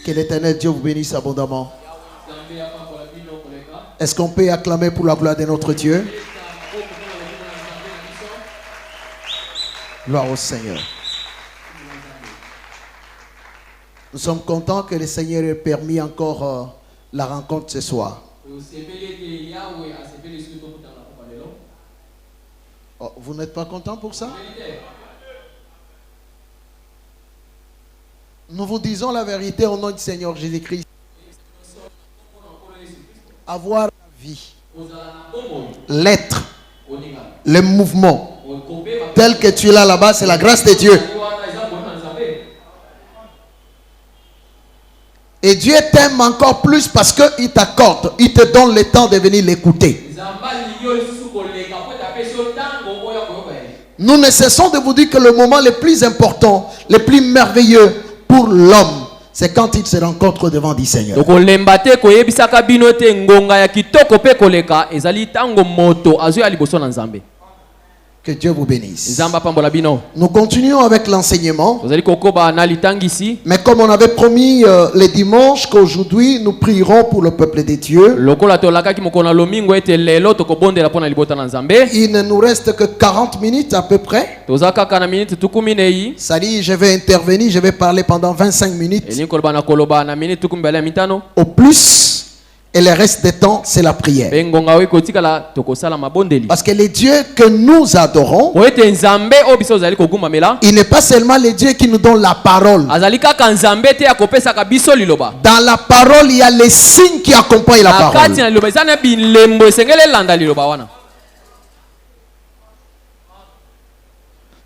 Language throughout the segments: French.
Que l'Éternel Dieu vous bénisse abondamment. Est-ce qu'on peut acclamer pour la gloire de notre Dieu? Gloire au Seigneur. Nous sommes contents que le Seigneur ait permis encore la rencontre ce soir. Oh, vous n'êtes pas content pour ça? Nous vous disons la vérité au nom du Seigneur Jésus-Christ. Avoir la vie, l'être, le mouvement, tel que tu es là-bas, c'est la grâce de Dieu. Et Dieu t'aime encore plus parce qu'il t'accorde, il te donne le temps de venir l'écouter. Nous ne cessons de vous dire que le moment le plus important, le plus merveilleux pour l'homme, c'est quand il se rencontre devant du Seigneur. Que Dieu vous bénisse. Nous continuons avec l'enseignement. Mais comme on avait promis les dimanches qu'aujourd'hui nous prierons pour le peuple de Dieu, il ne nous reste que 40 minutes à peu près. Ça dit, je vais intervenir, je vais parler pendant 25 minutes. Au plus. Et le reste du temps, c'est la prière. Parce que le Dieu que nous adorons, il n'est pas seulement le Dieu qui nous donne la parole. Dans la parole, il y a les signes qui accompagnent la parole.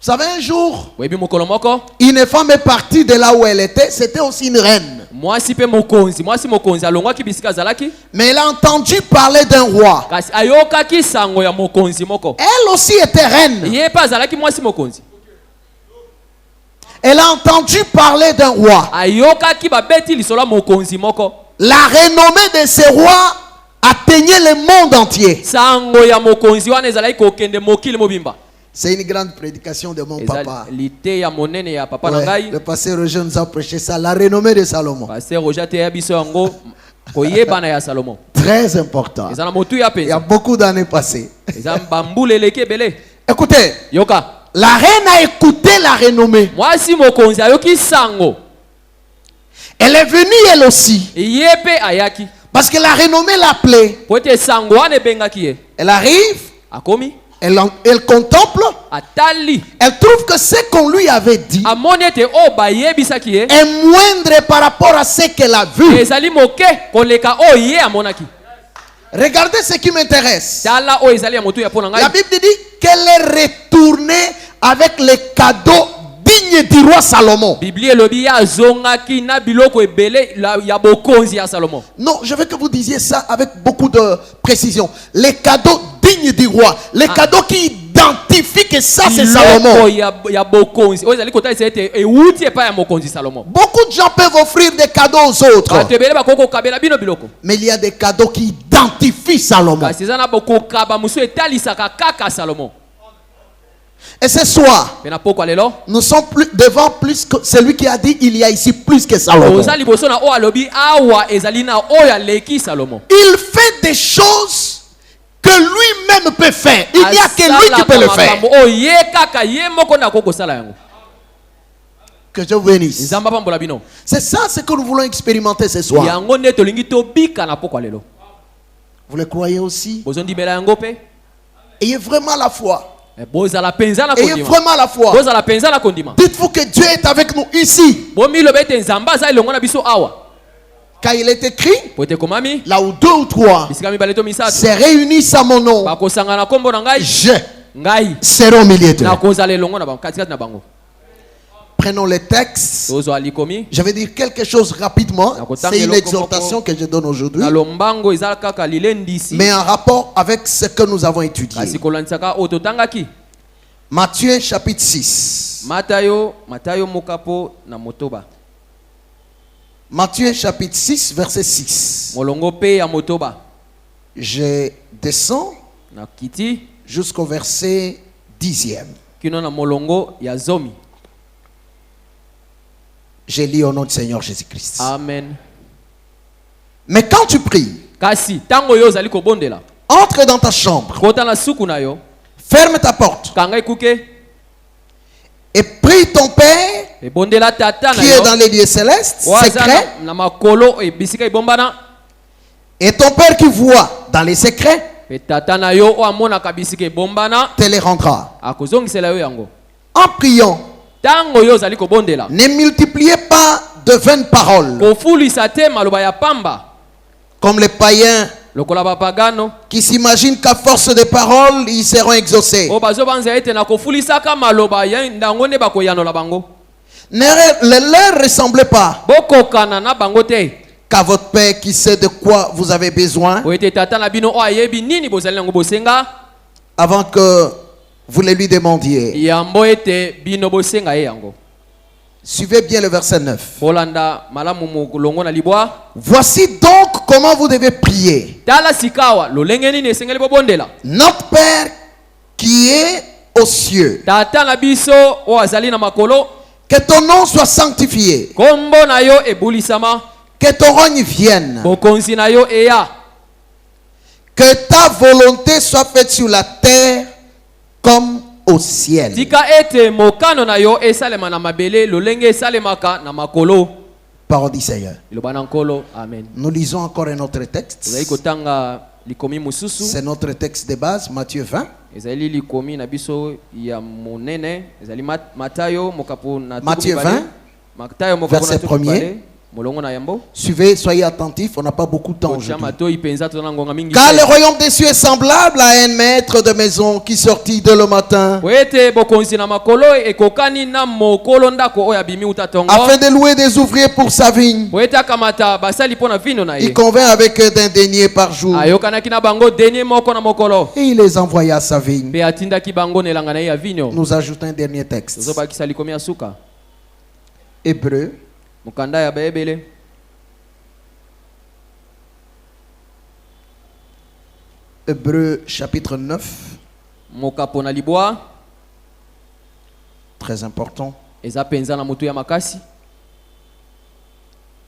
Vous savez, un jour, une femme est partie de là où elle était. C'était aussi une reine. Mais elle a entendu parler d'un roi. Elle aussi était reine. Elle a entendu parler d'un roi. La renommée de ce roi atteignait le monde entier. C'est une grande prédication de mon papa. Ouais, le pasteur Roger nous a prêché ça, la renommée de Salomon. Très important. Il y a beaucoup d'années passées. Écoutez, la reine a écouté la renommée. Elle est venue elle aussi. Parce que la renommée l'appelait. Elle arrive. Elle contemple. Elle trouve que ce qu'on lui avait dit est moindre par rapport à ce qu'elle a vu. Regardez ce qui m'intéresse. La Bible dit qu'elle est retournée avec les cadeaux dignes du roi Salomon. Non, je veux que vous disiez ça avec beaucoup de précision. Les cadeaux dignes du roi. Les cadeaux qui identifient que ça c'est Salomon. Beaucoup de gens peuvent offrir des cadeaux aux autres. Mais il y a des cadeaux qui identifient Salomon. Et ce soir, nous sommes devant plus que celui qui a dit il y a ici plus que Salomon. Il fait des choses que lui-même peut faire. Il n'y a que lui qui peut le faire. Que Dieu vous bénisse. C'est ça ce que nous voulons expérimenter ce soir. Vous le croyez aussi? Ayez vraiment la foi. Ayez vraiment la foi. Dites-vous que Dieu est avec nous ici. Car il est écrit, là où 2 ou 3 se réunissent à mon nom, je serai au milieu d'eux. Prenons les textes. Je vais dire quelque chose rapidement. C'est une exhortation que je donne aujourd'hui, mais en rapport avec ce que nous avons étudié. Matthieu chapitre 6. Matthieu chapitre 6 verset 6. Je descends jusqu'au verset 10e. J'ai lu au nom du Seigneur Jésus-Christ. Amen. Mais quand tu pries, entre dans ta chambre, ferme ta porte et prie ton Père qui est dans les lieux célestes, secrets, et ton Père qui voit dans les secrets te les rendra. En priant, ne multipliez pas de vaines paroles comme les païens qui s'imaginent qu'à force de paroles ils seront exaucés. Ne leur ressemblez pas, car votre Père qui sait de quoi vous avez besoin avant que vous le lui demandiez. Suivez bien le verset 9. Voici donc comment vous devez prier. Notre Père qui est aux cieux, que ton nom soit sanctifié, que ton règne vienne, que ta volonté soit faite sur la terre comme au ciel. Parole du Seigneur. Nous lisons encore un autre texte. C'est notre texte de base, Matthieu 20. Matthieu 20, verset 1er. Suivez, soyez attentifs, on n'a pas beaucoup de temps aujourd'hui. Car le royaume des cieux est semblable à un maître de maison qui sortit dès le matin afin de louer des ouvriers pour sa vigne. Il convint avec eux d'un denier par jour et il les envoya à sa vigne. Nous ajoutons un dernier texte. Hébreux Hébreux chapitre 9. Très important.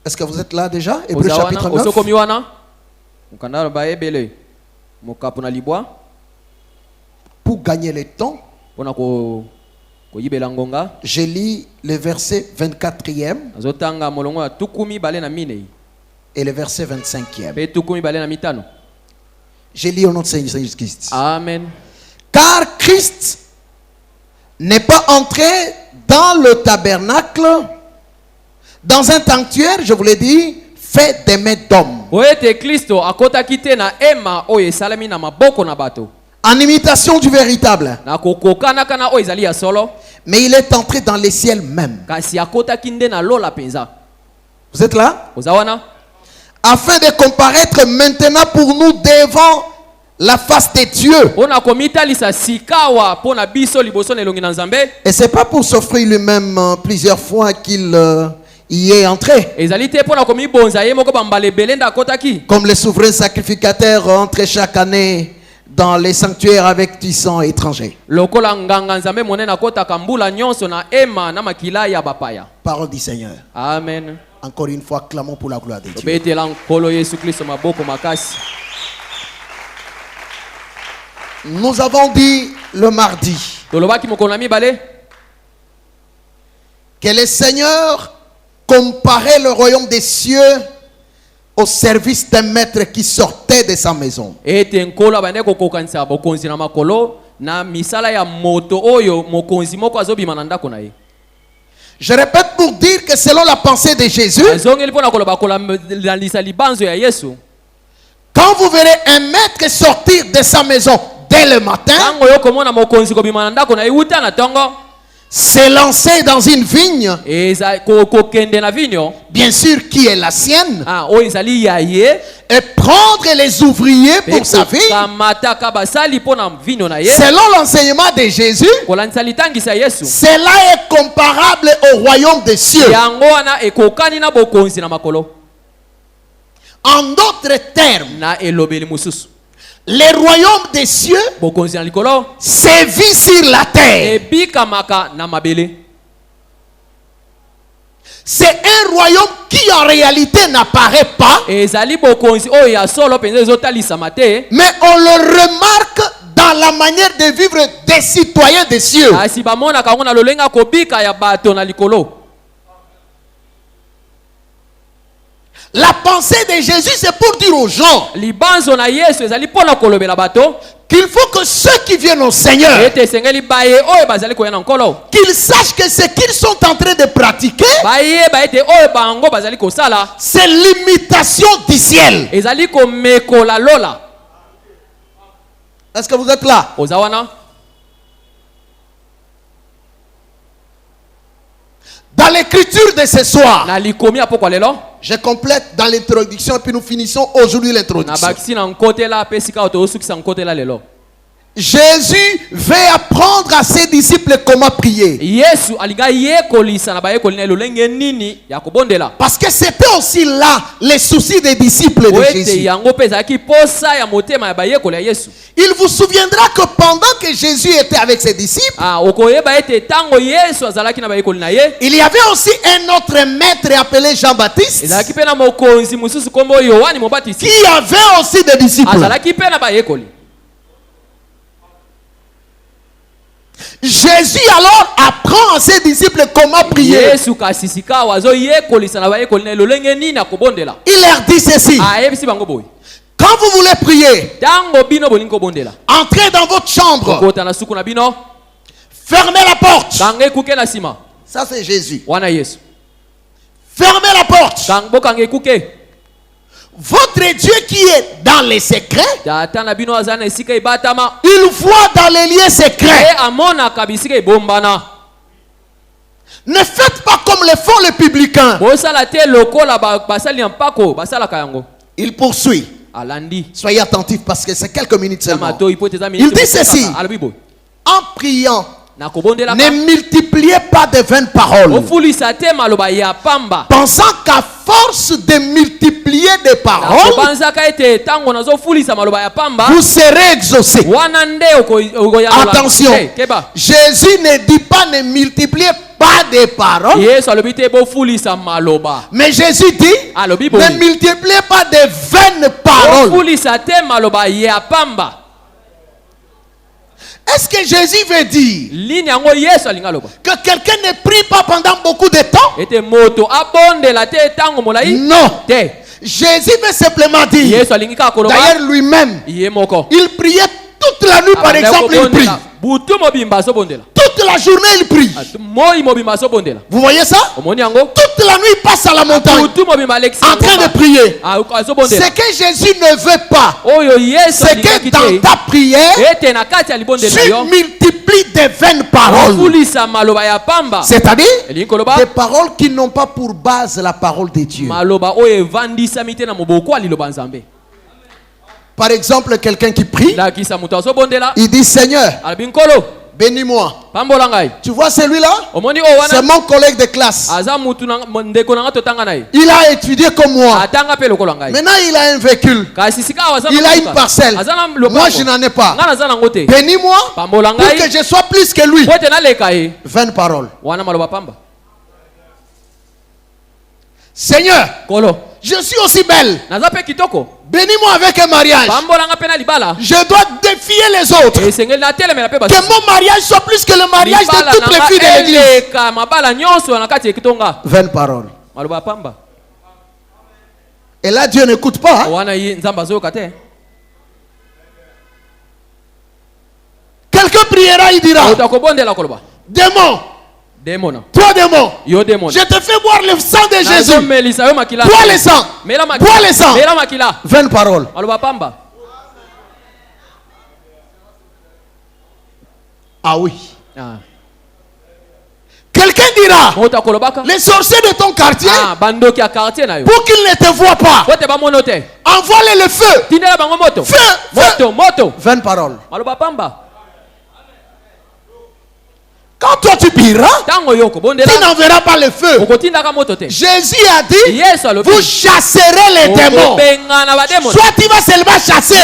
Est-ce que vous êtes là déjà? Hébreux chapitre 9. Pour gagner le temps, je lis le verset 24e et le verset 25e. Je lis au nom de Seigneur Jésus-Christ. Amen. Car Christ n'est pas entré dans le tabernacle, dans un sanctuaire, je vous l'ai dit, fait des mains d'hommes, en imitation du véritable. Mais il est entré dans les ciels même. Vous êtes là? Afin de comparaître maintenant pour nous devant la face de Dieu. Et c'est pas pour s'offrir lui-même plusieurs fois qu'il y est entré. Comme les souverains sacrificateurs entrent chaque année dans les sanctuaires avec du sang étranger. Parole du Seigneur. Amen. Encore une fois, clamons pour la gloire de Dieu. Nous avons dit le mardi que le Seigneur comparait le royaume des cieux au service d'un maître qui sortait de sa maison. Je répète pour dire que selon la pensée de Jésus, quand vous verrez un maître sortir de sa maison dès le matin, s'élancer dans une vigne, bien sûr qui est la sienne, et prendre les ouvriers pour sa vigne, selon l'enseignement de Jésus, cela est comparable au royaume des cieux. En d'autres termes, le royaume des cieux sévit sur la terre. C'est un royaume qui en réalité n'apparaît pas. Mais on le remarque dans la manière de vivre des citoyens des cieux. La pensée de Jésus, c'est pour dire aux gens qu'il faut que ceux qui viennent au Seigneur, qu'ils sachent que ce qu'ils sont en train de pratiquer, c'est l'imitation du ciel. Est-ce que vous êtes là? Dans l'écriture de ce soir, je complète dans l'introduction et puis nous finissons aujourd'hui l'introduction. Jésus veut apprendre à ses disciples comment prier. Parce que c'était aussi là les soucis des disciples de Jésus. Il vous souviendra que pendant que Jésus était avec ses disciples, il y avait aussi un autre maître appelé Jean-Baptiste qui avait aussi des disciples. Jésus alors apprend à ses disciples comment prier. Il leur dit ceci: quand vous voulez prier, entrez dans votre chambre, fermez la porte. Ça c'est Jésus. Fermez la porte. Votre Dieu qui est dans les secrets, il voit dans les lieux secrets. Ne faites pas comme le font les publicains. Il poursuit. Soyez attentifs parce que c'est quelques minutes seulement. Il dit ceci: en priant, ne multipliez pas de vaines paroles, pensant qu'à force de multiplier des paroles, vous serez exaucés. Attention, Jésus ne dit pas ne multipliez pas de paroles, mais Jésus dit ne multipliez pas de vaines paroles. Est-ce que Jésus veut dire que quelqu'un ne prie pas pendant beaucoup de temps? Non. Jésus veut simplement dire, d'ailleurs lui-même, il priait toute la nuit par exemple, il prie. Toute la journée il prie. Vous voyez ça? Toute la nuit il passe à la montagne en train de prier. Ce que Jésus ne veut pas, c'est que dans ta prière tu multiplies des vaines paroles, c'est-à-dire des paroles qui n'ont pas pour base la parole de Dieu. Par exemple, quelqu'un qui prie, il dit Seigneur, bénis-moi. Tu vois celui-là? C'est mon collègue de classe. Il a étudié comme moi. Maintenant il a un véhicule. Il a une parcelle. Moi je n'en ai pas. Bénis-moi pour que je sois plus que lui. 20 paroles. Seigneur, je suis aussi belle. Bénis-moi avec un mariage. Je dois défier les autres. Que mon mariage soit plus que le mariage de toutes les filles de l'église. 20 paroles. Et là, Dieu n'écoute pas. Quelqu'un priera, il dira démon. Toi démon, je te fais boire le sang de Jésus. Bois le sang. Bois le sang. 20 paroles. Ah oui. Quelqu'un dira les sorciers de ton quartier, pour qu'ils ne te voient pas, envoie-les le feu. Feu. 20 paroles. Quand toi tu prieras, tu n'enverras pas le feu. Jésus a dit, vous chasserez les démons. Soit tu vas seulement chasser.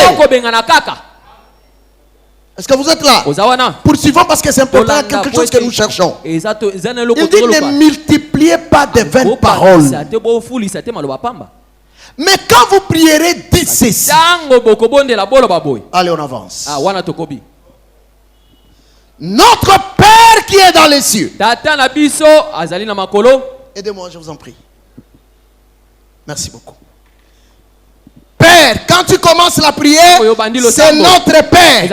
Est-ce que vous êtes là? Poursuivons parce que c'est important, quelque chose que nous cherchons. Il dit ne multipliez pas de vaines paroles. Mais quand vous prierez, dites ceci. Allez, on avance. Notre Père qui est dans les cieux. Aidez-moi, je vous en prie. Merci beaucoup. Père, quand tu commences la prière, c'est notre Père.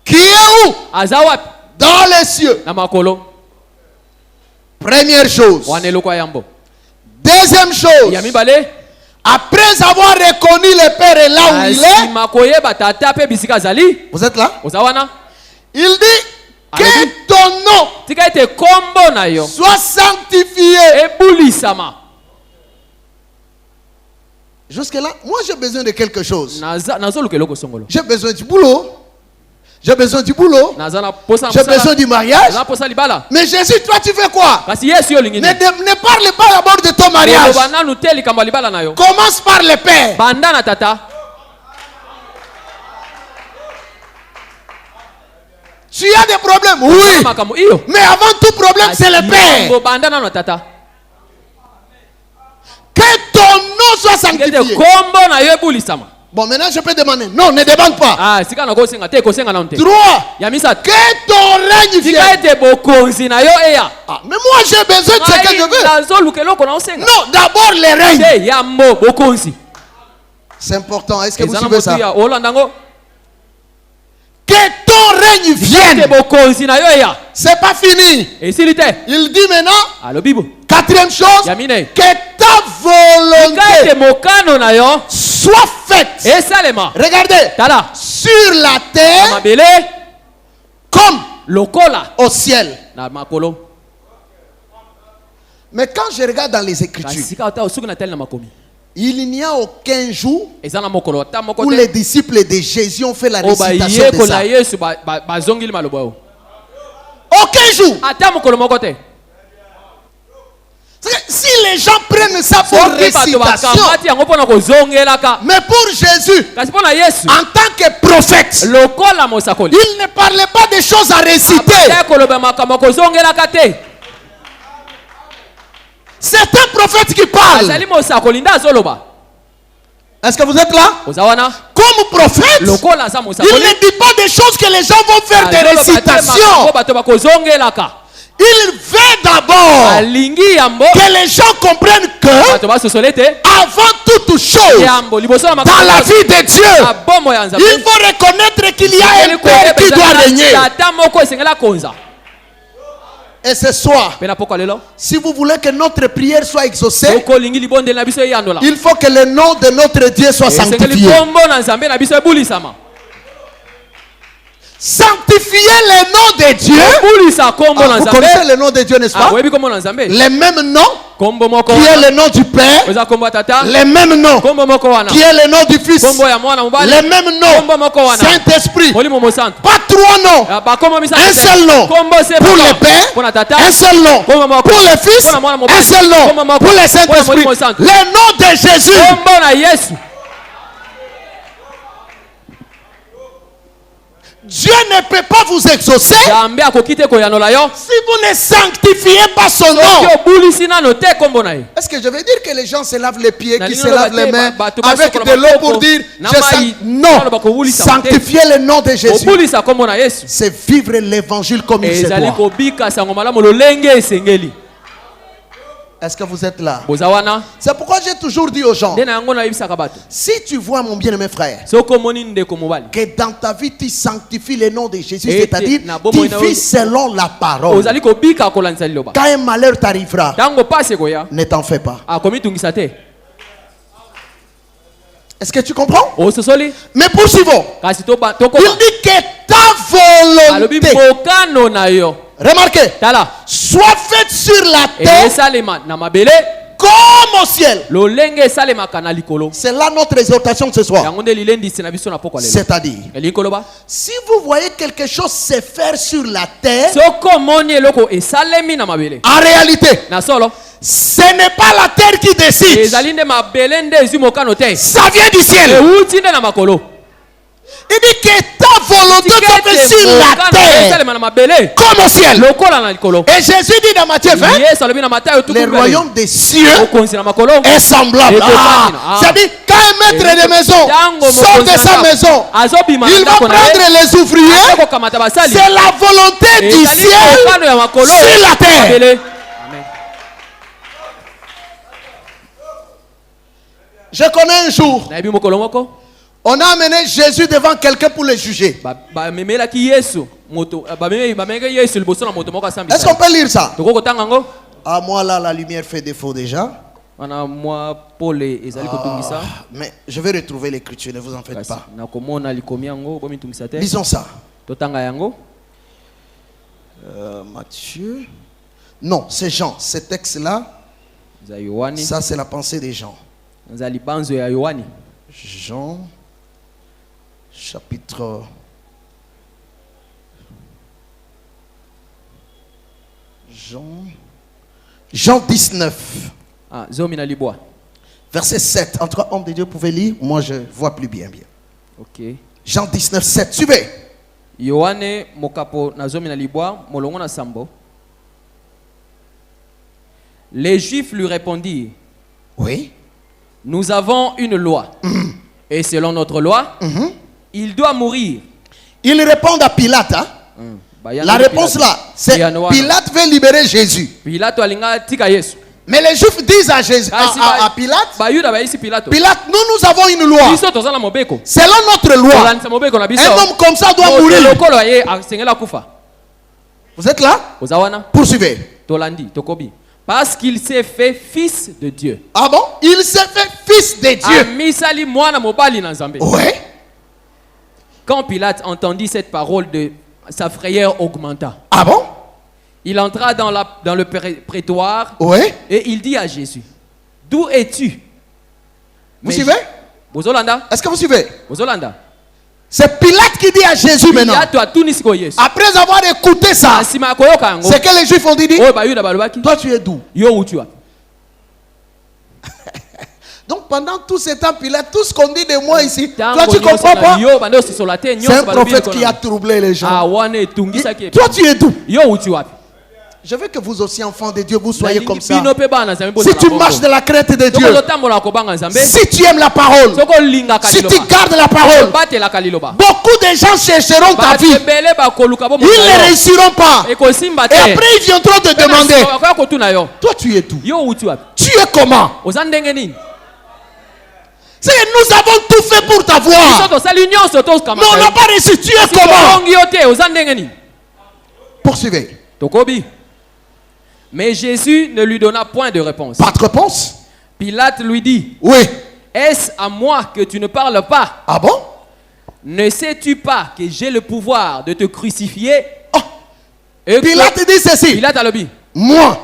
Qui est où? Dans les cieux. Première chose. Deuxième chose. Après avoir reconnu le Père et là où il est. Vous êtes là? Il dit que ton nom soit sanctifié. Jusque là, moi j'ai besoin de quelque chose. J'ai besoin du boulot. J'ai besoin du boulot. J'ai besoin du mariage. Mais Jésus, toi tu fais quoi? Ne parle pas d'abord de ton mariage. Commence par le Père. Tu as des problèmes? Oui. Mais avant tout problème, c'est le Père. Que ton nom soit sanctifié. Bon, maintenant je peux demander. Non, ne demande pas. 3. Que ton règne vienne. Mais moi j'ai besoin de ce que je veux. Non, d'abord le règne. C'est important. Est-ce que vous suivez ça? Que ton règne vienne. C'est pas fini. Il dit maintenant, 4e chose, que ta volonté soit faite. Regardez, sur la terre comme au ciel. Mais quand je regarde dans les Écritures, il n'y a aucun jour où les disciples de Jésus ont fait la récitation de ça. Aucun jour. Si les gens prennent ça pour récitation, mais pour Jésus, en tant que prophète, il ne parlait pas des choses à réciter. C'est un prophète qui parle. Est-ce que vous êtes là? Comme prophète, il ne dit pas des choses que les gens vont faire des récitations. Il veut d'abord que les gens comprennent que avant toute chose dans la vie de Dieu, il faut reconnaître qu'il y a un Père qui doit régner. Et ce soir, si vous voulez que notre prière soit exaucée, il faut que le nom de notre Dieu soit sanctifié. Sanctifier le nom de Dieu. Vous connaissez le nom de Dieu, n'est-ce pas? Le même nom qui est le nom du Père, le même nom qui est le nom du Fils, le même nom, Saint-Esprit. Pas 3 noms, un seul nom pour le Père, un seul nom pour le Fils, un seul nom pour le Saint-Esprit. Le nom de Jésus. Dieu ne peut pas vous exaucer si vous ne sanctifiez pas son nom. Est-ce que je veux dire que les gens se lavent les pieds, qui se lavent les mains avec de l'eau pour dire non, sanctifier le nom de Jésus, c'est vivre l'évangile comme il se doit. Est-ce que vous êtes là? C'est pourquoi j'ai toujours dit aux gens, si tu vois mon bien-aimé frère, que dans ta vie tu sanctifies le nom de Jésus, c'est-à-dire tu vis selon la parole. Quand un malheur t'arrivera, ne t'en fais pas. Est-ce que tu comprends? Mais poursuivons. Il dit que ta volonté, remarquez, soit faite sur la terre comme au ciel. C'est là notre exhortation de ce soir. C'est-à-dire, si vous voyez quelque chose se faire sur la terre, en réalité, ce n'est pas la terre qui décide. Ça vient du ciel. Il dit que ta volonté soit faite sur la terre comme au ciel. Et Jésus dit dans Matthieu 20, le royaume des cieux est semblable. C'est-à-dire, quand un maître de maison sort de sa maison, il va prendre les ouvriers. C'est la volonté du ciel sur la terre. Je connais un jour, on a amené Jésus devant quelqu'un pour le juger. Est-ce qu'on peut lire ça? Ah, moi là, la lumière fait défaut déjà. Mais je vais retrouver l'écriture, ne vous en faites pas. Lisons ça. Matthieu. Non, c'est Jean. Ce texte-là, ça c'est la pensée des gens. Jean, chapitre... Jean 19. Verset 7. En tout cas, homme de Dieu, vous pouvez lire. Moi, je vois plus bien. Ok. Jean 19, 7. Suivez. Les Juifs lui répondirent. Oui. Nous avons une loi. Et selon notre loi, il doit mourir. Ils répondent à Pilate. Hein? La réponse là, c'est Pilate veut libérer Jésus. Mais les Juifs disent à Jésus, à Pilate, Pilate, nous avons une loi. Selon notre loi, un homme comme ça doit mourir. Vous êtes là? Poursuivez. Parce qu'il s'est fait fils de Dieu. Ah bon? Il s'est fait fils de Dieu. Oui. Quand Pilate entendit cette parole, sa frayeur augmenta. Ah bon? Il entra dans le prétoire. Oui. Et il dit à Jésus, d'où es-tu? Vous suivez? Est-ce que vous suivez? C'est Pilate qui dit à Jésus maintenant. Après avoir écouté ça, c'est que les Juifs ont dit, toi tu es d'où? Donc pendant tout ce temps, Pilate, tout ce qu'on dit de moi ici, toi tu comprends pas? C'est un prophète qui a troublé les gens. Toi tu es d'où? Je veux que vous aussi, enfants de Dieu, vous soyez comme ça. Si tu marches de la crainte de Dieu, si tu aimes la parole, si tu gardes la parole, beaucoup de gens chercheront ta vie. Ils ne réussiront pas. Et après, ils viendront te demander, toi tu es d'où? Tu es comment? C'est que nous avons tout fait pour t'avoir. Mais on n'a pas reçu. Tu es comment? Poursuivez. Mais Jésus ne lui donna point de réponse. Pas de réponse? Pilate lui dit, oui. Est-ce à moi que tu ne parles pas? Ah bon? Ne sais-tu pas que j'ai le pouvoir de te crucifier? Oh. Pilate dit ceci. Moi,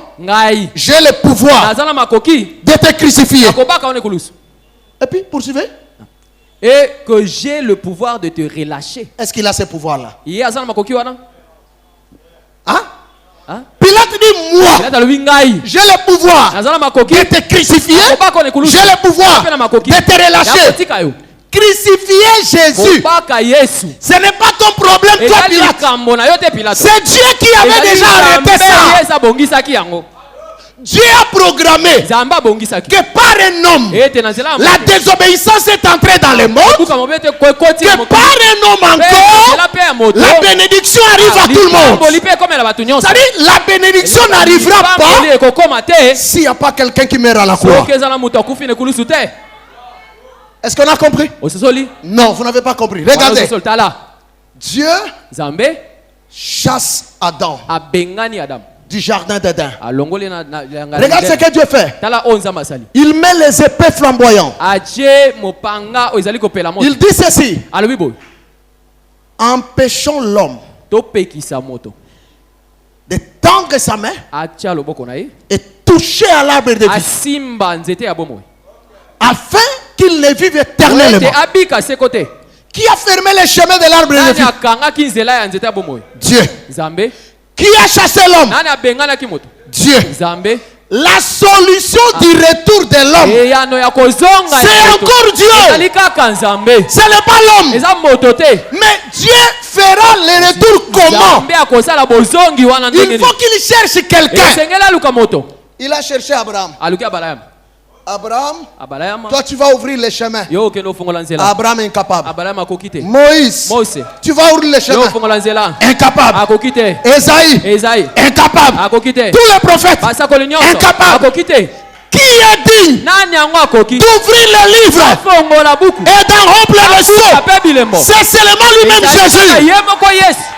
j'ai le pouvoir de te crucifier. Et puis, poursuivez. Et que j'ai le pouvoir de te relâcher. Est-ce qu'il a ce pouvoir-là? Hein? Pilate dit, moi, j'ai le pouvoir de te crucifier. J'ai le pouvoir de te relâcher. Crucifier Jésus, ce n'est pas ton problème, toi, Pilate. C'est Dieu qui avait déjà arrêté ça. Dieu a programmé que par un homme, la désobéissance est entrée dans le monde, que par un homme encore, la bénédiction arrive à tout le monde. C'est-à-dire, la bénédiction n'arrivera pas s'il n'y a pas quelqu'un qui meurt à la croix. Est-ce qu'on a compris? Non, vous n'avez pas compris. Regardez. Dieu chasse Adam du jardin d'Éden. Regarde ce que Dieu fait. Il met les épées flamboyantes. Il dit ceci. Empêchons l'homme de tendre sa main et toucher à l'arbre de vie, afin qu'il ne vive éternellement. Qui a fermé les chemins de l'arbre de vie? Dieu. Qui a chassé l'homme? Dieu. La solution du retour de l'homme, c'est encore Dieu. Ce n'est pas l'homme. Mais Dieu fera le retour comment? Il faut qu'il cherche quelqu'un. Il a cherché Abraham. Abraham, toi tu vas ouvrir les chemins. Abraham est incapable. Moïse, tu vas ouvrir les chemins. Incapable. Esaïe, incapable. Tous les prophètes, incapables. Qui est dit d'ouvrir le livre et d'en remplir le sceau? C'est seulement lui-même Jésus.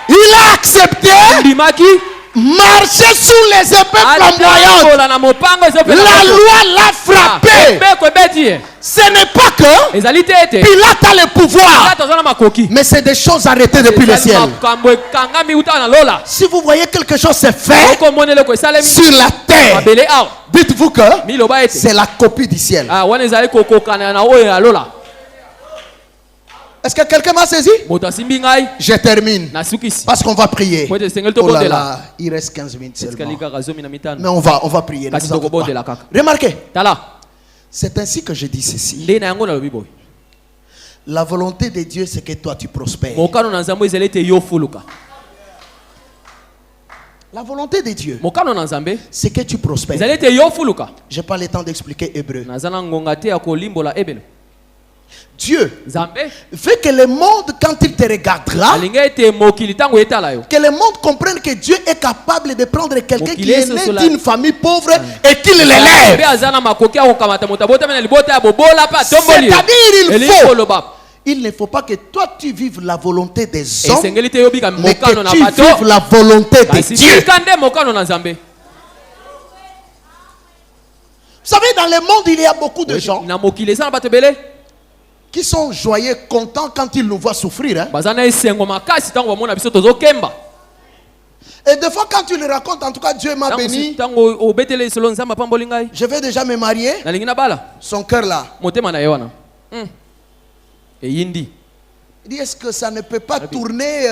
Il a accepté marcher sous les épées flamboyantes. La loi l'a frappé. Ce n'est pas que Pilate a le pouvoir, mais c'est des choses arrêtées depuis le ciel. Si vous voyez quelque chose se faire sur la terre, dites-vous que c'est la copie du ciel. Est-ce que quelqu'un m'a saisi? Je termine. Parce qu'on va prier. Oh là là, il reste 15 minutes seulement. Mais on va prier. Remarquez. C'est ainsi que je dis ceci. La volonté de Dieu, c'est que toi tu prospères. La volonté de Dieu, c'est que tu prospères. Je n'ai pas le temps d'expliquer hébreu. Dieu veut que le monde, quand il te regardera, que le monde comprenne que Dieu est capable de prendre quelqu'un qui est né d'une famille pauvre et qu'il l'élève. C'est-à-dire, il ne faut pas que toi tu vives la volonté des hommes, mais que tu vives la volonté de Dieu. Vous savez, dans le monde, il y a beaucoup de gens qui sont joyeux, contents quand ils nous voient souffrir. Et des fois, quand tu le racontes, en tout cas, Dieu m'a béni. Je vais déjà me marier. Son cœur là. Il dit, est-ce que ça ne peut pas tourner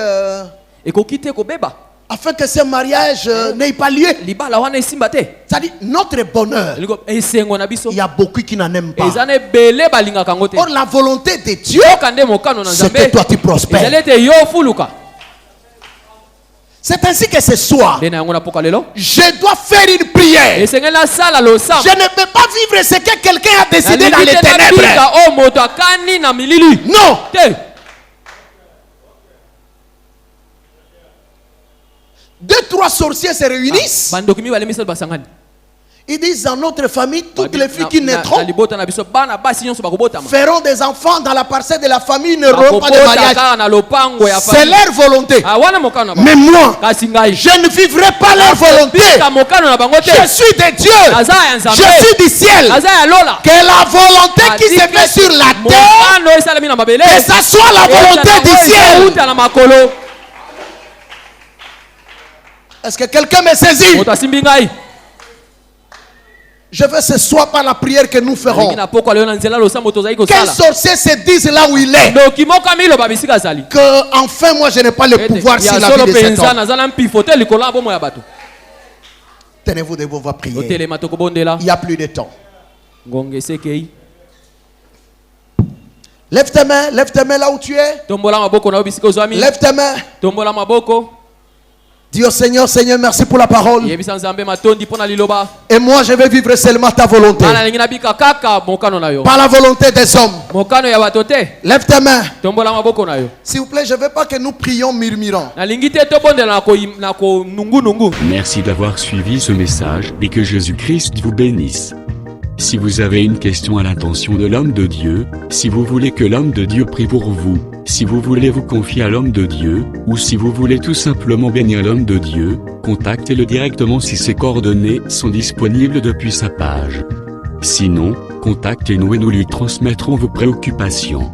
afin que ce mariage n'ait pas lieu? C'est-à-dire, notre bonheur, il y a beaucoup qui n'en aiment pas. Or, la volonté de Dieu, c'est que toi tu prospères. C'est ainsi que ce soir, je dois faire une prière. Je ne peux pas vivre ce que quelqu'un a décidé dans les ténèbres. Non. Deux, trois sorciers se réunissent. Ils disent dans notre famille, toutes les filles qui naîtront feront des enfants dans la parcelle de la famille, ne n'auront pas de mariage. C'est leur volonté. Mais moi, je ne vivrai pas leur volonté. Je suis de Dieu. Je suis du ciel. Que la volonté qui se fait sur la terre, que ça soit la volonté du ciel. Est-ce que quelqu'un me saisit? Je veux ce soir par la prière que nous ferons, quel sorcier se dise là où il est, que enfin moi je n'ai pas le pouvoir sur la vie de cet homme. Tenez-vous debout, on va prier. Il n'y a plus de temps. Lève tes mains là où tu es. Lève tes mains. Dis au Seigneur, Seigneur, merci pour la parole. Et moi, je vais vivre seulement ta volonté. Pas la volonté des hommes. Lève tes mains. S'il vous plaît, je ne veux pas que nous prions murmurant. Merci d'avoir suivi ce message et que Jésus-Christ vous bénisse. Si vous avez une question à l'intention de l'homme de Dieu, si vous voulez que l'homme de Dieu prie pour vous, si vous voulez vous confier à l'homme de Dieu, ou si vous voulez tout simplement bénir l'homme de Dieu, contactez-le directement si ses coordonnées sont disponibles depuis sa page. Sinon, contactez-nous et nous lui transmettrons vos préoccupations.